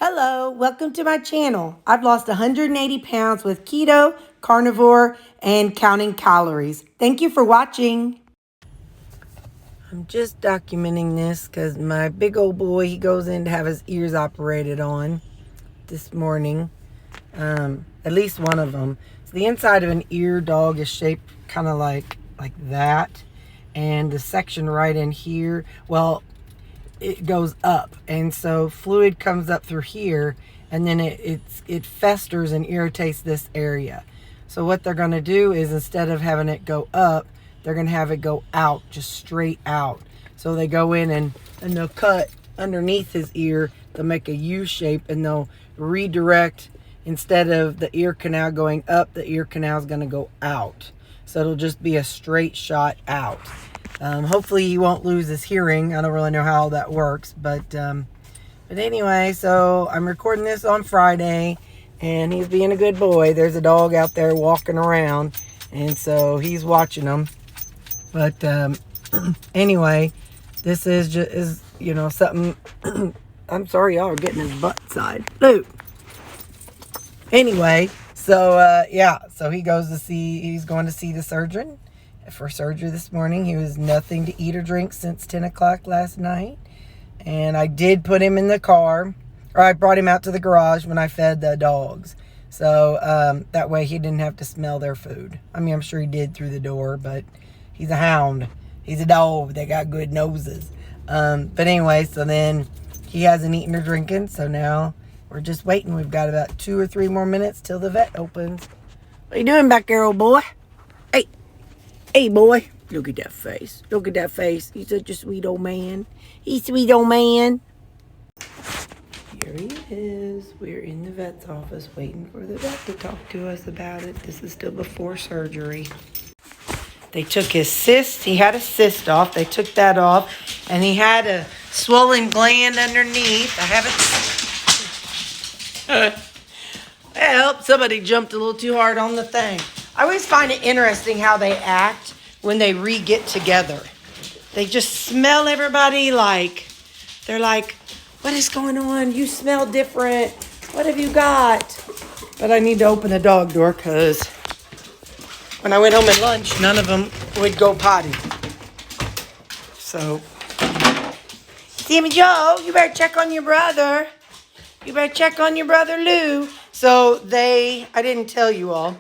Hello, welcome to my channel. I've lost 180 pounds with keto, carnivore, and counting calories. Thank you for watching. I'm just documenting this because my big old boy, he goes in to have his ears operated on this morning. At least one of them. So the inside of an ear dog is shaped kind of like that. And the section right in here, well, it goes up, and so fluid comes up through here, and then it festers and irritates this area. So what they're going to do is, instead of having it go up, they're going to have it go out, just straight out. So they go in and they'll cut underneath his ear. They'll make a U shape, and they'll redirect. Instead of the ear canal going up, the ear canal is going to go out. So it'll just be a straight shot out. Hopefully he won't lose his hearing. I don't really know how that works, but anyway, so I'm recording this on Friday, and he's being a good boy. There's a dog out there walking around, and so he's watching them. But anyway, this is just something. I'm sorry, y'all are getting his butt side. Luke. Anyway, so yeah, so he's going to see the surgeon for surgery this morning. He was nothing to eat or drink since 10 o'clock last night. And I did put him in the car, or I brought him out to the garage when I fed the dogs. So that way he didn't have to smell their food. I mean, I'm sure he did through the door, but he's a hound. He's a dog. They got good noses. But anyway, so then he hasn't eaten or drinking. So now we're just waiting. We've got about 2 or 3 more minutes till the vet opens. What are you doing back there, old boy? Hey. Hey, boy, look at that face. Look at that face. He's such a sweet old man. He's a sweet old man. Here he is. We're in the vet's office waiting for the vet to talk to us about it. This is still before surgery. They took his cyst. He had a cyst off. They took that off. And he had a swollen gland underneath. I haven't... Help, somebody jumped a little too hard on the thing. I always find it interesting how they act when they re-get together. They just smell everybody like, they're like, what is going on? You smell different. What have you got? But I need to open the dog door because when I went home at lunch, none of them would go potty. So, Sammy Joe, you better check on your brother. You better check on your brother Lou. So I didn't tell you all.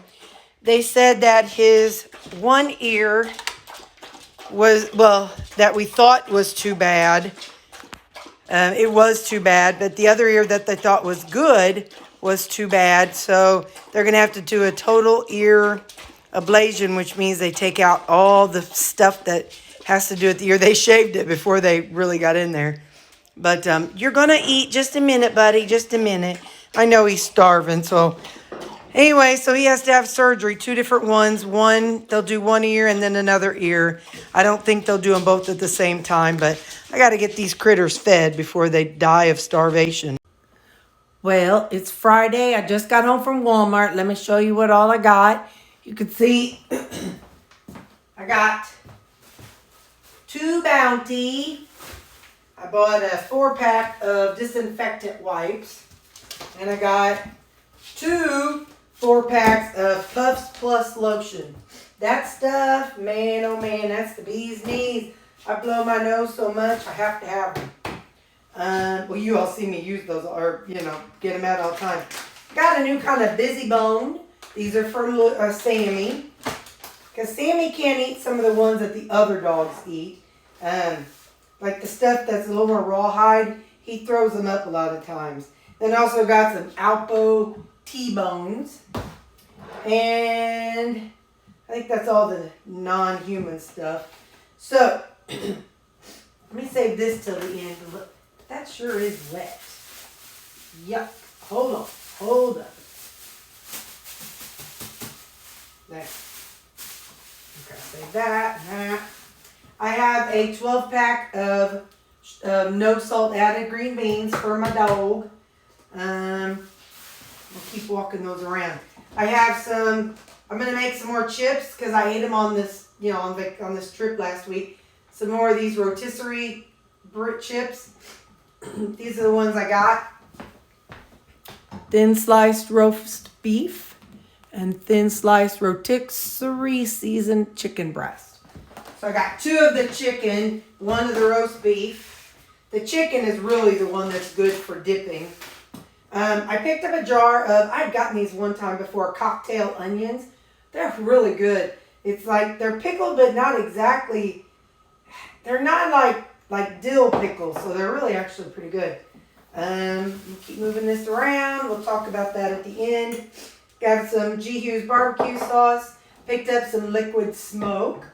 They said that his one ear was, that we thought was too bad. It was too bad, but the other ear that they thought was good was too bad. So they're going to have to do a total ear ablation, which means they take out all the stuff that has to do with the ear. They shaved it before they really got in there. But you're going to eat. Just a minute, buddy. Just a minute. I know he's starving, so... Anyway, so he has to have surgery, 2 different ones. They'll do one ear and then another ear. I don't think they'll do them both at the same time, but I got to get these critters fed before they die of starvation. Well, it's Friday. I just got home from Walmart. Let me show you what all I got. You can see I got 2 Bounty. I bought a 4-pack of disinfectant wipes. And I got 2 4-packs of Puffs Plus lotion. That stuff, man, oh man, that's the bee's knees. I blow my nose so much, I have to have them. Well, you all see me use those, or, get them out all the time. Got a new kind of Busy Bone. These are for Sammy. Because Sammy can't eat some of the ones that the other dogs eat. Like the stuff that's a little more rawhide, he throws them up a lot of times. Then also got some Alpo T-bones. And I think that's all the non-human stuff. So, let me save this till the end. Look, that sure is wet. Yuck. Hold on. There. Okay, save that. I have a 12-pack of no salt added green beans for my dog. We'll keep walking those around. I have some, I'm going to make some more chips because I ate them on this, on this trip last week. Some more of these rotisserie chips. These are the ones I got. thin sliced roast beef, and thin sliced rotisserie seasoned chicken breast. So I got 2 of the chicken, 1 of the roast beef. The chicken is really the one that's good for dipping. I picked up a jar of, I'd gotten these one time before, cocktail onions. They're really good. It's like they're pickled, but not exactly, they're not like dill pickles, so they're really actually pretty good. We'll keep moving this around. We'll talk about that at the end. Got some G. Hughes barbecue sauce. Picked up some liquid smoke.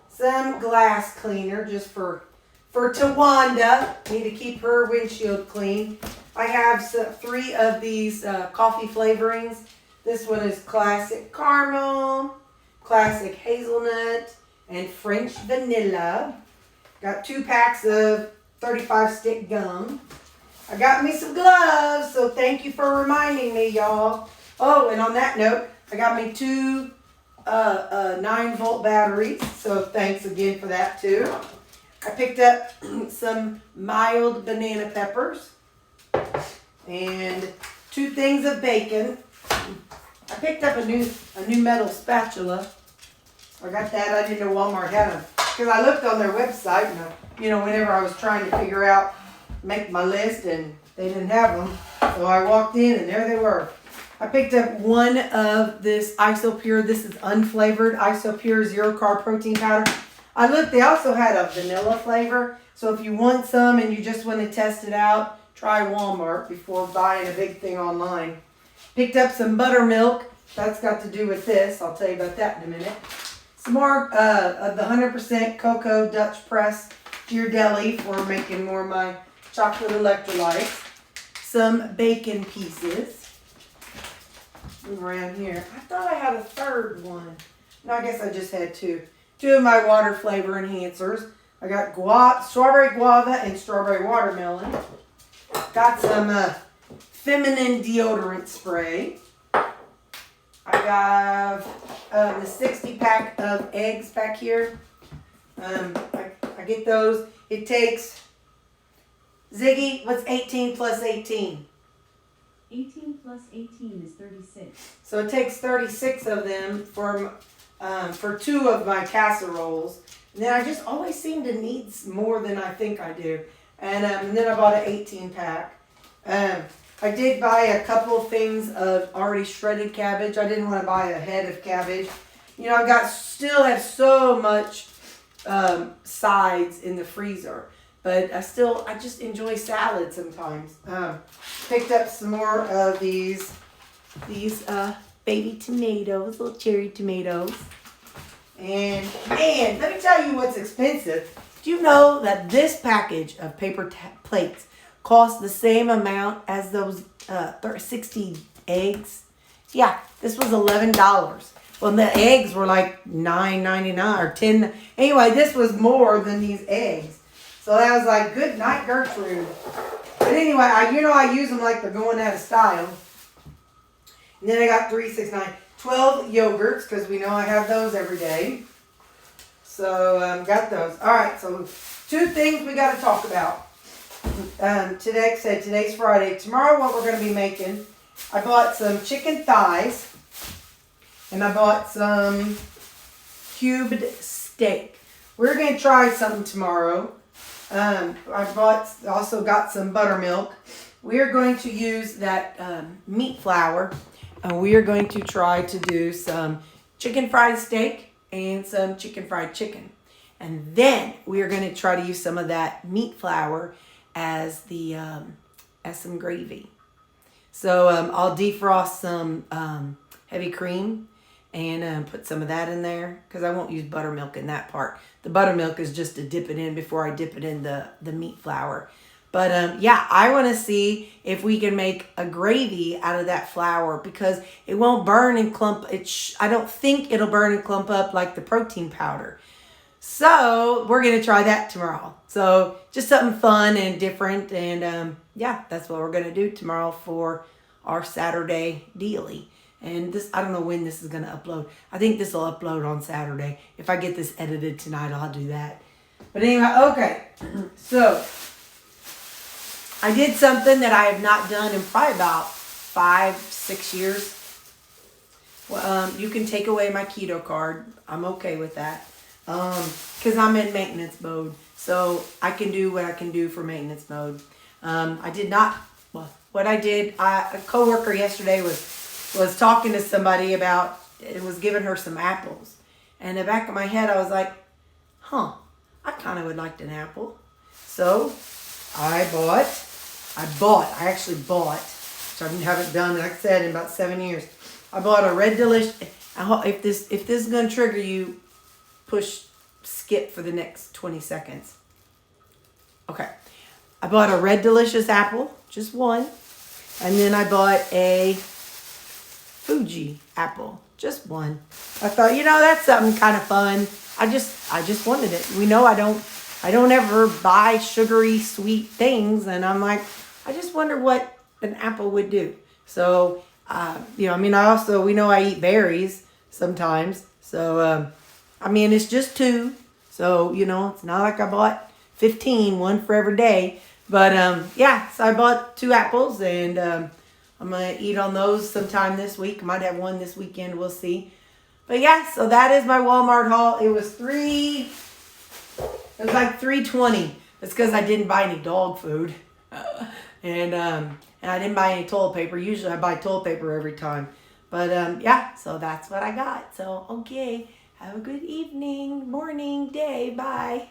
Some glass cleaner just for Tawanda. Need to keep her windshield clean. I have 3 of these coffee flavorings. This one is classic caramel, classic hazelnut, and French vanilla. Got 2 packs of 35 stick gum. I got me some gloves, so thank you for reminding me, y'all. Oh, and on that note, I got me 2 9-volt batteries, so thanks again for that too. I picked up some mild banana peppers and 2 things of bacon. I picked up a new metal spatula. I got that. I didn't know Walmart had them because I looked on their website and whenever I was trying to figure out, make my list, and they didn't have them, so I walked in and there they were. I picked up 1 of this Isopure. This is unflavored Isopure 0-carb protein powder. I looked, they also had a vanilla flavor. So if you want some and you just want to test it out, try Walmart before buying a big thing online. Picked up some buttermilk. That's got to do with this. I'll tell you about that in a minute. Some more of the 100% cocoa Dutch press Ghirardelli for making more of my chocolate electrolytes. Some bacon pieces. Around here. I thought I had a 3rd one. No, I guess I just had 2. 2 of my water flavor enhancers. I got strawberry guava and strawberry watermelon. Got some feminine deodorant spray. I got the 60 pack of eggs back here. I get those. It takes, Ziggy, what's 18 plus 18? 18 plus 18 is 36. So it takes 36 of them for 2 of my casseroles. And then I just always seem to need more than I think I do. And then I bought an 18 pack. I did buy a couple of things of already shredded cabbage. I didn't want to buy a head of cabbage. Still have so much sides in the freezer. But I just enjoy salad sometimes. Picked up some more of these baby tomatoes, little cherry tomatoes. And man, let me tell you what's expensive. Do you know that this package of paper plates costs the same amount as those 60 eggs? Yeah, this was $11. Well, the eggs were like $9.99 or $10. Anyway, this was more than these eggs. So I was like, good night, Gertrude. But anyway, I use them like they're going out of style. And then I got 12 yogurts, because we know I have those every day. So got those. All right, so 2 things we got to talk about. Today's Friday. Tomorrow, what we're going to be making, I bought some chicken thighs. And I bought some cubed steak. We're going to try something tomorrow. I also got some buttermilk. We are going to use that meat flour, and we are going to try to do some chicken fried steak and some chicken fried chicken. And then we are going to try to use some of that meat flour as some gravy. So I'll defrost some heavy cream and put some of that in there, because I won't use buttermilk in that part. The buttermilk is just to dip it in before I dip it in the meat flour. But I want to see if we can make a gravy out of that flour, because it won't burn and clump. I don't think it'll burn and clump up like the protein powder. So we're going to try that tomorrow. So just something fun and different. And that's what we're going to do tomorrow for our Saturday dealie. And this, I don't know when this is going to upload. I think this will upload on Saturday. If I get this edited tonight, I'll do that. But anyway, okay. So I did something that I have not done in probably about 5, 6 years. Well, you can take away my keto card. I'm okay with that. Because I'm in maintenance mode. So I can do what I can do for maintenance mode. I did not, well, what I did, a coworker yesterday was talking to somebody about, it was giving her some apples. And in the back of my head, I was like, I kind of would like an apple. So I actually bought, which I haven't done, like I said, in about 7 years. I bought a Red Delicious. If this is going to trigger you, push skip for the next 20 seconds. Okay. I bought a Red Delicious apple, just one. And then I bought a Fuji apple, just one. I thought, that's something kind of fun. I just wanted it. We know I don't ever buy sugary sweet things, and I'm like, I just wonder what an apple would do. So, we know I eat berries sometimes. So, it's just 2. So, it's not like I bought 15, one for every day. But, so I bought 2 apples, and I'm going to eat on those sometime this week. Might have one this weekend. We'll see. But, so that is my Walmart haul. It was like $3.20. It's because I didn't buy any dog food. And I didn't buy any toilet paper. Usually I buy toilet paper every time. But, so that's what I got. So, okay. Have a good evening, morning, day. Bye.